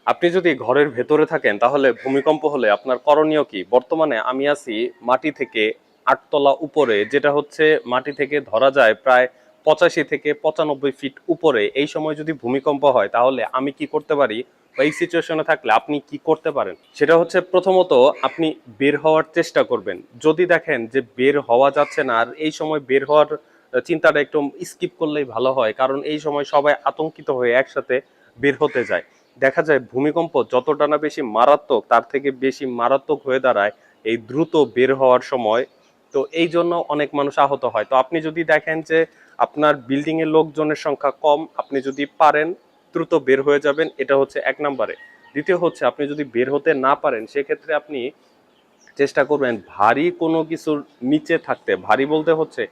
আপনি যদি ঘরের ভেতরে থাকেন তাহলে ভূমিকম্প হলে আপনার করণীয় কি? বর্তমানে আমি আছি মাটি থেকে ৮ তলা উপরে, যেটা হচ্ছে মাটি থেকে ধরা যায় প্রায় ৮৫ থেকে ৯৫ ফিট উপরে। এই সময় যদি ভূমিকম্প হয় তাহলে আমি কি করতে পারি, বা এই সিচুয়েশনে থাকলে আপনি কি করতে পারেন? সেটা হচ্ছে প্রথমত আপনি বের হওয়ার চেষ্টা করবেন। যদি দেখেন যে বের হওয়া যাচ্ছে না, আর এই সময় বের হওয়ার চিন্তাটা একটু স্কিপ করলেই ভালো হয়, কারণ এই সময় সবাই আতঙ্কিত হয়ে একসাথে বের হতে যায়। দেখা যায় ভূমিকম্প যতটা না বেশি মারাত্মক, তার থেকে বেশি মারাত্মক হয়ে দাঁড়ায় এই দ্রুত বের হওয়ার সময়। তো এই জন্য অনেক মানুষ আহত হয়। তো আপনি যদি দেখেন যে আপনার বিল্ডিং এর লোকজনের সংখ্যা কম, আপনি যদি পারেন দ্রুত বের হয়ে যাবেন, এটা হচ্ছে ১ নম্বরে। দ্বিতীয় হচ্ছে আপনি যদি বের হতে না পারেন সেক্ষেত্রে আপনি চেষ্টা করবেন ভারী কোনো কিছুর নিচে থাকতে। ভারী বলতে হচ্ছে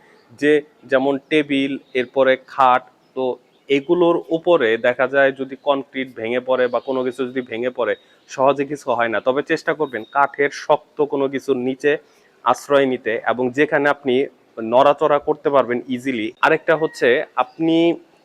যে যেমন টেবিল, এরপরে খাট। তো এগুলোর উপরে দেখা যায় যদি কনক্রিট ভেঙে পড়ে বা কোনো কিছু যদি ভেঙে পড়ে, সহজে কিছু হয় না। তবে চেষ্টা করবেন কাঠের শক্ত কোনো কিছুর নিচে আশ্রয় নিতে, এবং যেখানে আপনি নড়াচড়া করতে পারবেন ইজিলি। আরেকটা হচ্ছে আপনি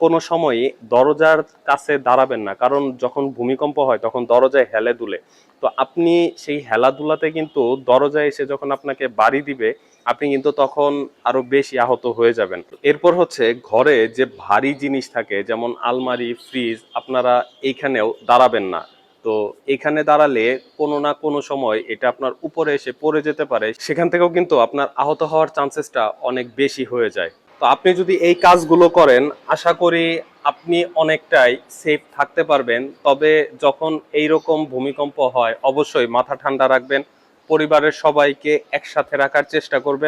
কোনো সময় দরজার কাছে দাঁড়াবেন না, কারণ যখন ভূমিকম্প হয় তখন দরজায় হেলে দুলে। তো আপনি সেই হেলাধুলাতে কিন্তু দরজায় এসে যখন আপনাকে বাড়ি দিবে, আপনি কিন্তু তখন আরো বেশি আহত হয়ে যাবেন। এরপর হচ্ছে ঘরে যে ভারী জিনিস থাকে যেমন আলমারি, ফ্রিজ, আপনারা এইখানেও দাঁড়াবেন না। তো এখানে দাঁড়ালে কোনো না কোনো সময় এটা আপনার উপরে এসে পড়ে যেতে পারে, সেখান থেকেও কিন্তু আপনার আহত হওয়ার চান্সেসটা অনেক বেশি হয়ে যায়। তো আপনি যদি এই কাজগুলো করেন, আশা করি আপনি অনেকটাই সেফ থাকতে পারবেন। তবে যখন এই রকম ভূমিকম্প হয় অবশ্যই মাথা ঠান্ডা রাখবেন, পরিবারের সবাইকে একসাথে রাখার চেষ্টা করবেন।